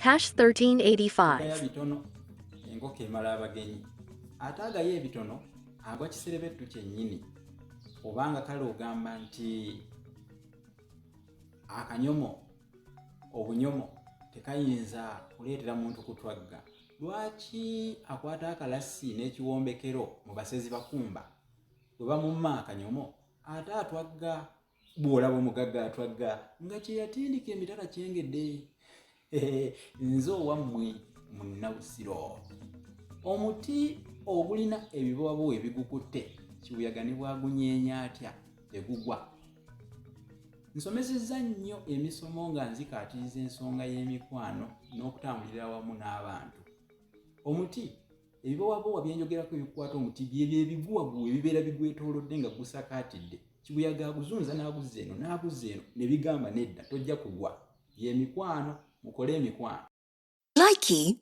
Cash 1385. Kaya bitono enkoko emala abagenyi ataagayo ebitono agwa kiserebettu kyennyini obanga kale ogamba nti akanyomo obunyomo tekayinza kuleetera muntu kutwagga. Lwaki akwata akalasi n'ekiwombekero mu basezi bakumba bwe bamumma akanyomo ate atwagga? Bw'olaba omugagga atwagga nga kye yatindika emitala kyengedde. Nze owammwe munnabusiro. Omuti ogulina ebibowabowa ebigukutte kibuyaga ne bwagunyeenya atya tegugwa. Nsomesezza nnyo emisomo nga nzikaatiriza ensonga y'emikwano n'okutambulira awamu n'abantu. Omuti ebibowabowa bye njogerako ebikwata omuti byebyo ebiguwaguwa ebibeera bigwetoolodde nga gusakaatidde. Kibuyaga aguzunza n'aguzza eno n'aguzza eno ne bigamba nedda tojja kugwa. Y'emikwano, mukole emikwano. Likey.